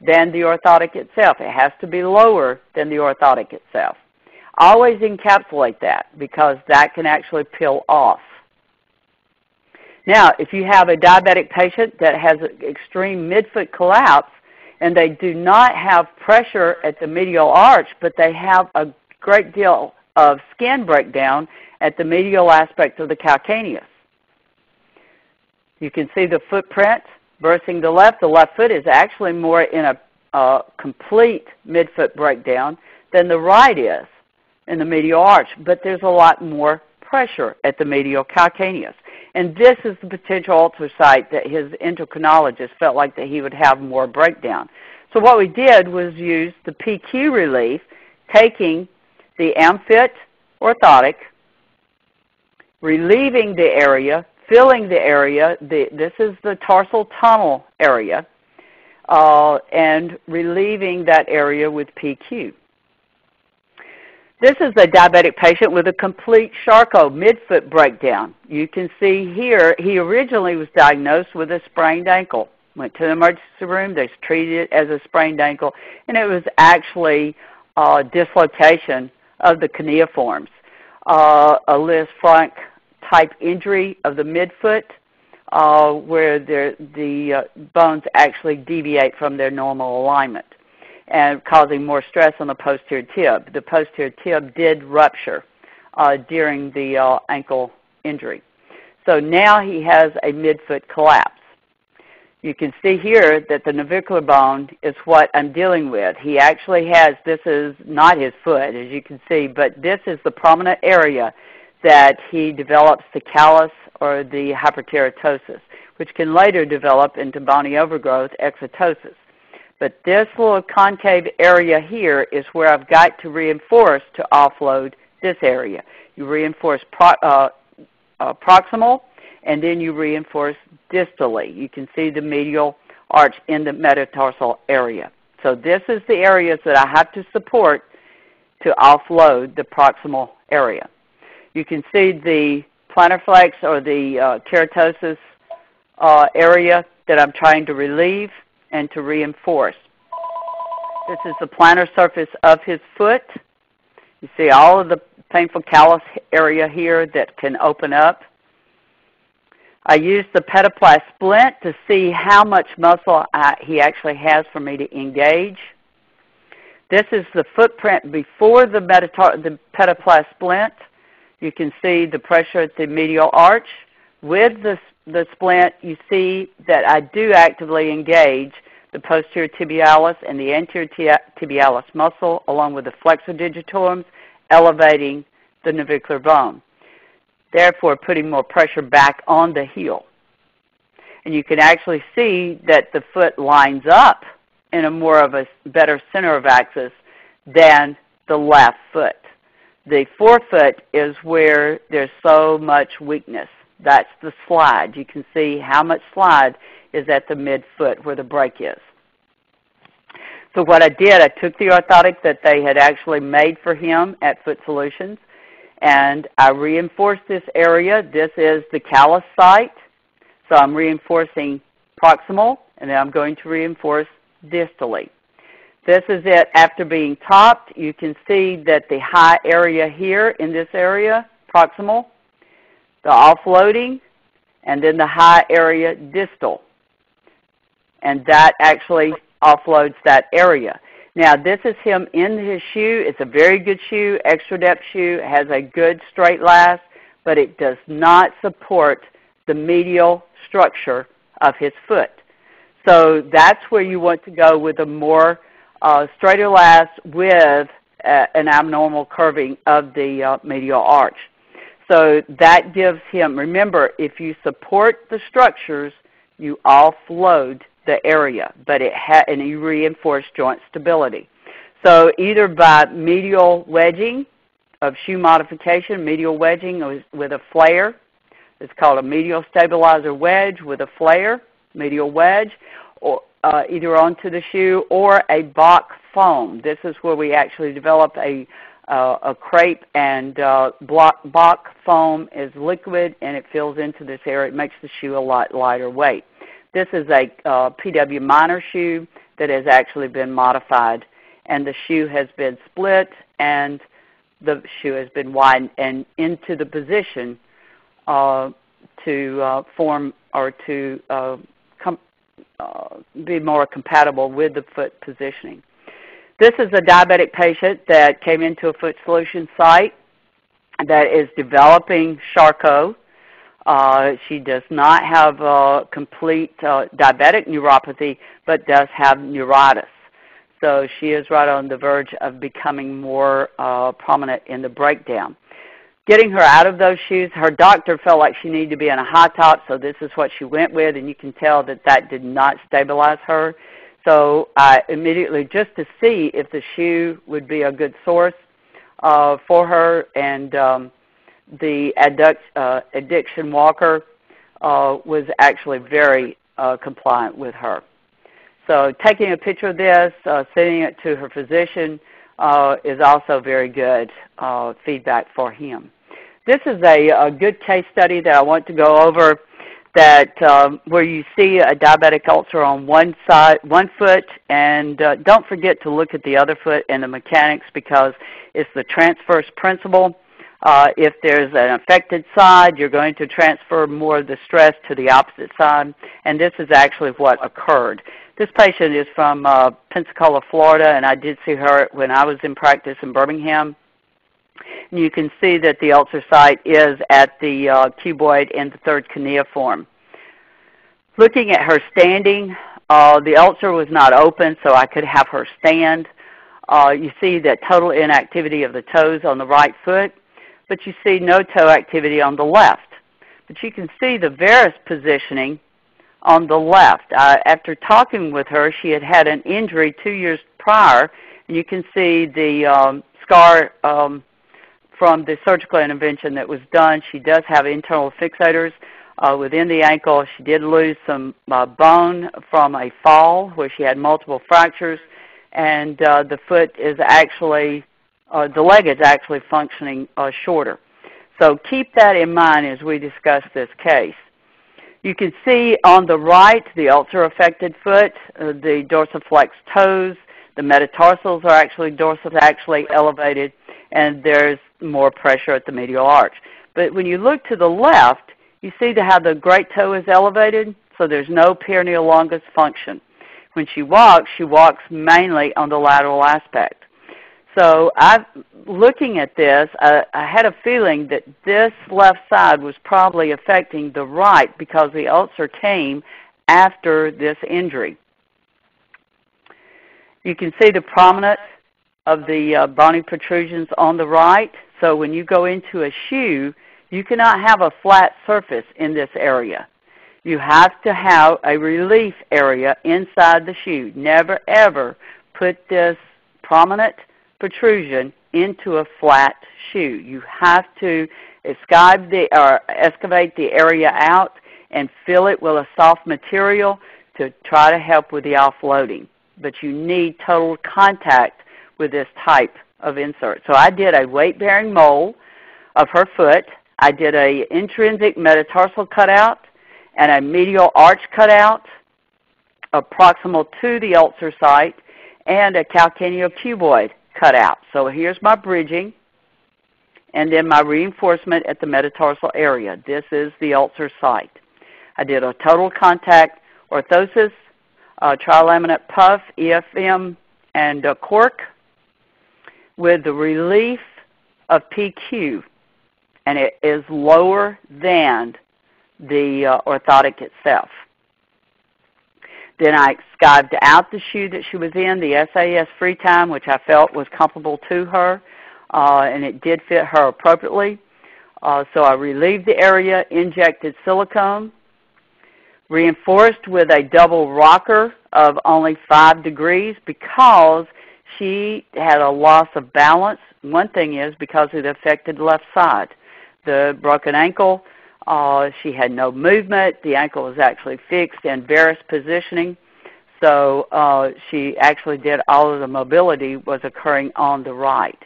than the orthotic itself. It has to be lower than the orthotic itself. Always encapsulate that because that can actually peel off. Now, if you have a diabetic patient that has an extreme midfoot collapse and they do not have pressure at the medial arch, but they have a great deal of skin breakdown at the medial aspect of the calcaneus. You can see the footprint versus the left. The left foot is actually more in a complete midfoot breakdown than the right is in the medial arch, but there's a lot more pressure at the medial calcaneus. And this is the potential ulcer site that his endocrinologist felt like that he would have more breakdown. So what we did was use the PQ relief, taking the AmFit orthotic, relieving the area, filling the area. This is the tarsal tunnel area, and relieving that area with PQ. This is a diabetic patient with a complete Charcot midfoot breakdown. You can see here he originally was diagnosed with a sprained ankle. Went to the emergency room, they treated it as a sprained ankle, and it was actually dislocation of the cuneiforms, a Liz Frank type injury of the midfoot where the bones actually deviate from their normal alignment and causing more stress on the posterior tib. The posterior tib did rupture during the ankle injury. So now he has a midfoot collapse. You can see here that the navicular bone is what I'm dealing with. He actually has, this is not his foot, as you can see, but this is the prominent area that he develops the callus or the hyperteratosis, which can later develop into bony overgrowth, exotosis. But this little concave area here is where I've got to reinforce to offload this area. You reinforce proximal, and then you reinforce distally. You can see the medial arch in the metatarsal area. So this is the areas that I have to support to offload the proximal area. You can see the plantar flex or the keratosis area that I'm trying to relieve and to reinforce. This is the plantar surface of his foot. You see all of the painful callus area here that can open up. I used the petaplast splint to see how much muscle he actually has for me to engage. This is the footprint before the petaplast splint. You can see the pressure at the medial arch. With the splint, you see that I do actively engage the posterior tibialis and the anterior tibialis muscle, along with the flexor digitorum, elevating the navicular bone, therefore putting more pressure back on the heel. And you can actually see that the foot lines up in a more of a better center of axis than the left foot. The forefoot is where there's so much weakness. That's the slide. You can see how much slide is at the midfoot where the break is. So what I did, I took the orthotic that they had actually made for him at Foot Solutions, and I reinforced this area. This is the callus site. So I'm reinforcing proximal, and then I'm going to reinforce distally. This is it after being topped. You can see that the high area here in this area, proximal, the offloading, and then the high area distal. And that actually offloads that area. Now, this is him in his shoe. It's a very good shoe, extra depth shoe. It has a good straight last, but it does not support the medial structure of his foot. So that's where you want to go with a more straighter last with an abnormal curving of the medial arch. So that gives him, remember, if you support the structures, you offload the area, but and you reinforce joint stability. So either by medial wedging of shoe modification, medial wedging with a flare, it's called a medial stabilizer wedge with a flare, medial wedge, or either onto the shoe or a Bach foam. This is where we actually develop a crepe, and Bach foam is liquid and it fills into this area. It makes the shoe a lot lighter weight. This is a PW minor shoe that has actually been modified, and the shoe has been split and the shoe has been widened and into the position to form or to be more compatible with the foot positioning. This is a diabetic patient that came into a Foot Solutions site that is developing Charcot. She does not have complete diabetic neuropathy, but does have neuritis. So she is right on the verge of becoming more prominent in the breakdown. Getting her out of those shoes, her doctor felt like she needed to be in a high top, so this is what she went with, and you can tell that that did not stabilize her. So I immediately, just to see if the shoe would be a good source for her, and the addiction walker was actually very compliant with her. So taking a picture of this, sending it to her physician is also very good feedback for him. This is a good case study that I want to go over, that where you see a diabetic ulcer on one foot, and don't forget to look at the other foot and the mechanics, because it's the transverse principle. If there's an affected side, you're going to transfer more of the stress to the opposite side, and this is actually what occurred. This patient is from Pensacola, Florida, and I did see her when I was in practice in Birmingham. And you can see that the ulcer site is at the cuboid and the third cuneiform. Looking at her standing, the ulcer was not open, so I could have her stand. You see that total inactivity of the toes on the right foot, but you see no toe activity on the left. But you can see the varus positioning on the left. After talking with her, she had had an injury 2 years prior, and you can see the scar from the surgical intervention that was done. She does have internal fixators within the ankle. She did lose some bone from a fall where she had multiple fractures, and the foot is actually, the leg is actually functioning shorter. So keep that in mind as we discuss this case. You can see on the right the ulcer-affected foot, the dorsiflex toes, the metatarsals are actually elevated, and there's more pressure at the medial arch. But when you look to the left, you see how the great toe is elevated, so there's no peroneal longus function. When she walks mainly on the lateral aspect. So looking at this, I had a feeling that this left side was probably affecting the right because the ulcer came after this injury. You can see the prominence of the bony protrusions on the right. So when you go into a shoe, you cannot have a flat surface in this area. You have to have a relief area inside the shoe. Never, ever put this prominent protrusion into a flat shoe. You have to excavate the area out and fill it with a soft material to try to help with the offloading. But you need total contact with this type of insert. So I did a weight-bearing mold of her foot. I did an intrinsic metatarsal cutout and a medial arch cutout proximal to the ulcer site, and a calcaneocuboid cutout. So here's my bridging, and then my reinforcement at the metatarsal area. This is the ulcer site. I did a total contact orthosis, trilaminate puff, EFM, and cork with the relief of PQ, and it is lower than the orthotic itself. Then I scived out the shoe that she was in, the SAS free time, which I felt was comfortable to her, and it did fit her appropriately. So I relieved the area, injected silicone, reinforced with a double rocker of only 5 degrees because she had a loss of balance. One thing is because of the affected left side. The broken ankle, she had no movement. The ankle was actually fixed in varus positioning. So she actually did all of the mobility was occurring on the right.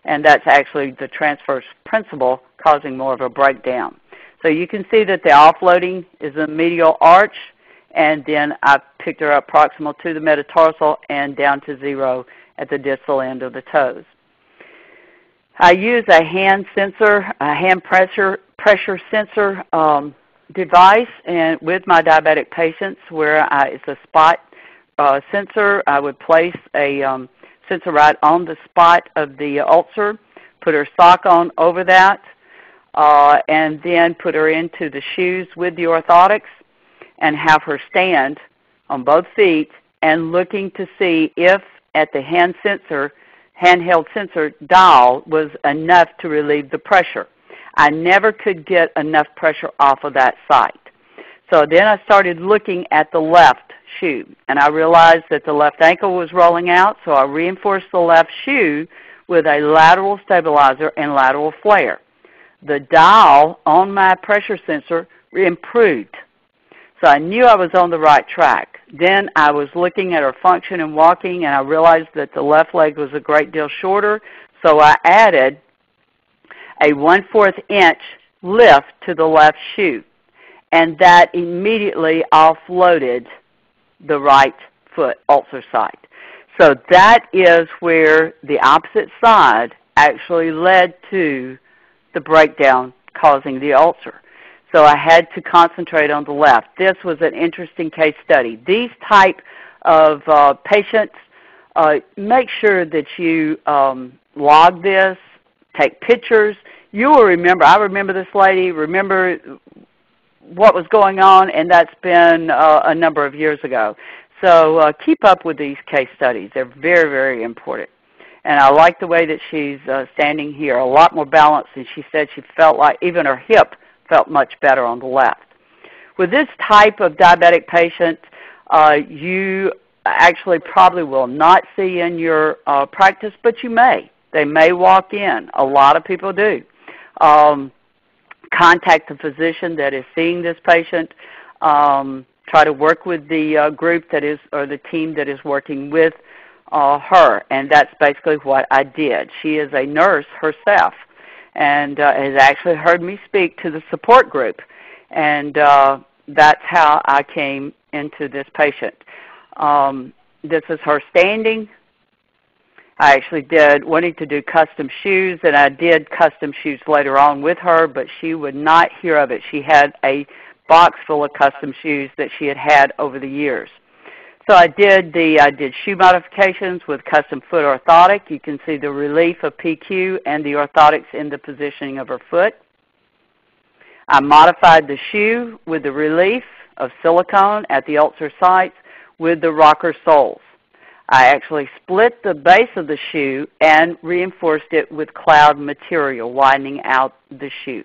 And that's actually the transverse principle causing more of a breakdown. So you can see that the offloading is the medial arch, and then I picked her up proximal to the metatarsal and down to 0 at the distal end of the toes. I use a hand sensor, a hand pressure sensor device and with my diabetic patients where it's a spot sensor. I would place a sensor right on the spot of the ulcer, put her sock on over that, and then put her into the shoes with the orthotics and have her stand on both feet and looking to see if at the handheld sensor dial was enough to relieve the pressure. I never could get enough pressure off of that site. So then I started looking at the left shoe, and I realized that the left ankle was rolling out, so I reinforced the left shoe with a lateral stabilizer and lateral flare. The dial on my pressure sensor improved, so I knew I was on the right track. Then I was looking at her function and walking, and I realized that the left leg was a great deal shorter, so I added a 1/4 inch lift to the left shoe, and that immediately offloaded the right foot ulcer site. So that is where the opposite side actually led to the breakdown causing the ulcer. So I had to concentrate on the left. This was an interesting case study. These type of patients, make sure that you log this, take pictures. You will remember, I remember this lady, remember what was going on, and that's been a number of years ago. So keep up with these case studies. They're very, very important. And I like the way that she's standing here, a lot more balanced, and she said she felt like even her hip felt much better on the left. With this type of diabetic patient, you actually probably will not see in your practice, but you may. They may walk in. A lot of people do. Contact the physician that is seeing this patient. Try to work with the group that is, or the team that is working with her, and that's basically what I did. She is a nurse herself and has actually heard me speak to the support group, and that's how I came into this patient. This is her standing. I actually wanted to do custom shoes, and I did custom shoes later on with her, but she would not hear of it. She had a box full of custom shoes that she had had over the years. So I did shoe modifications with custom foot orthotic. You can see the relief of PQ and the orthotics in the positioning of her foot. I modified the shoe with the relief of silicone at the ulcer sites with the rocker soles. I actually split the base of the shoe and reinforced it with cloud material, widening out the shoe.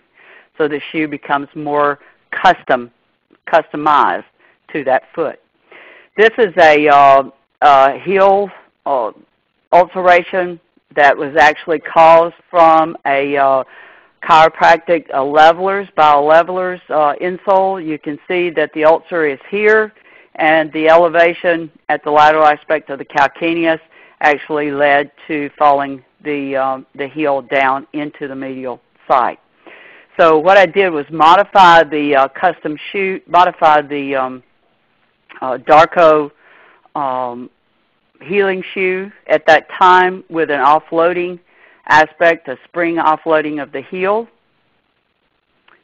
So the shoe becomes more customized to that foot. This is a heel ulceration that was actually caused from a chiropractic biolevelers insole. You can see that the ulcer is here, and the elevation at the lateral aspect of the calcaneus actually led to falling the heel down into the medial side. So what I did was modify the custom shoe, modify the Darko healing shoe at that time with an offloading aspect, a spring offloading of the heel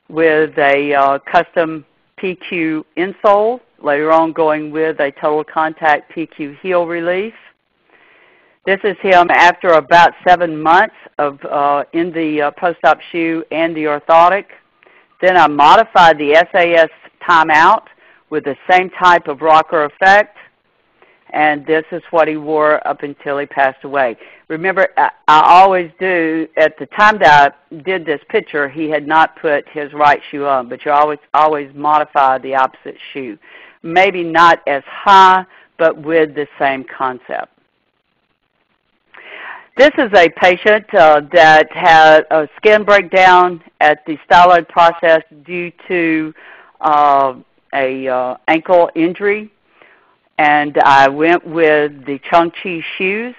with a custom PQ insole, later on going with a total contact PQ heel relief. This is him after about 7 months of in the post-op shoe and the orthotic. Then I modified the SAS timeout with the same type of rocker effect, and this is what he wore up until he passed away. Remember, I always do, at the time that I did this picture, he had not put his right shoe on, but you always modify the opposite shoe. Maybe not as high, but with the same concept. This is a patient that had a skin breakdown at the styloid process due to a ankle injury, and I went with the Chongqi shoes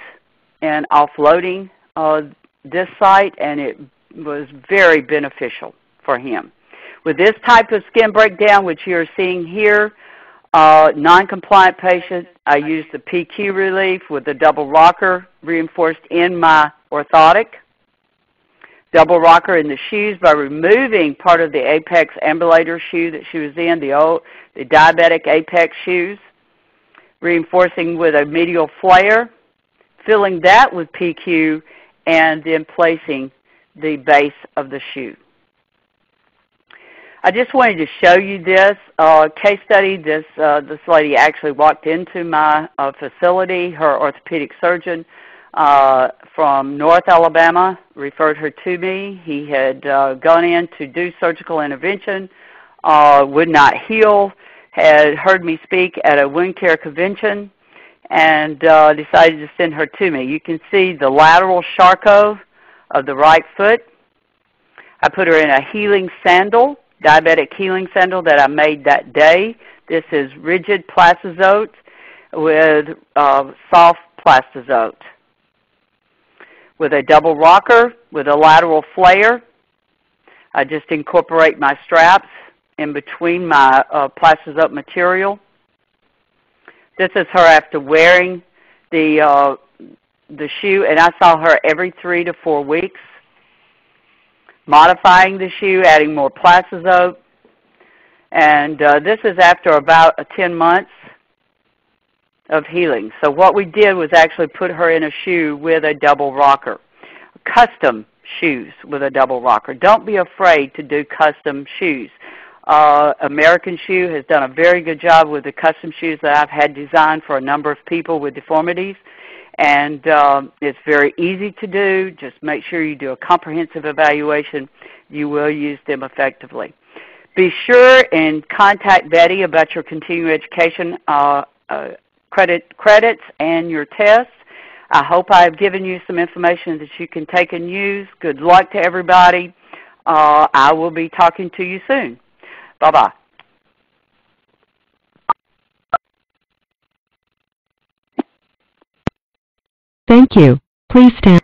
and offloading this site, and it was very beneficial for him. With this type of skin breakdown, which you're seeing here, Non-compliant patient, I used the PQ relief with the double rocker reinforced in my orthotic. Double rocker in the shoes by removing part of the Apex ambulator shoe that she was in, the Diabetic Apex shoes. Reinforcing with a medial flare, filling that with PQ, and then placing the base of the shoe. I just wanted to show you this case study. This lady actually walked into my facility. Her orthopedic surgeon from North Alabama referred her to me. He had gone in to do surgical intervention, would not heal, had heard me speak at a wound care convention, and decided to send her to me. You can see the lateral Charcot of the right foot. I put her in a healing sandal, diabetic healing sandal that I made that day. This is rigid plastizote with soft plastizote. With a double rocker, with a lateral flare, I just incorporate my straps in between my plastizote material. This is her after wearing the shoe, and I saw her every 3 to 4 weeks, modifying the shoe, adding more plastizote, and this is after about 10 months of healing. So what we did was actually put her in a shoe with a double rocker, custom shoes with a double rocker. Don't be afraid to do custom shoes. American Shoe has done a very good job with the custom shoes that I've had designed for a number of people with deformities, and it's very easy to do. Just make sure you do a comprehensive evaluation. You will use them effectively. Be sure and contact Betty about your continuing education credits and your tests. I hope I've given you some information that you can take and use. Good luck to everybody. I will be talking to you soon. Bye-bye. Thank you. Please stand.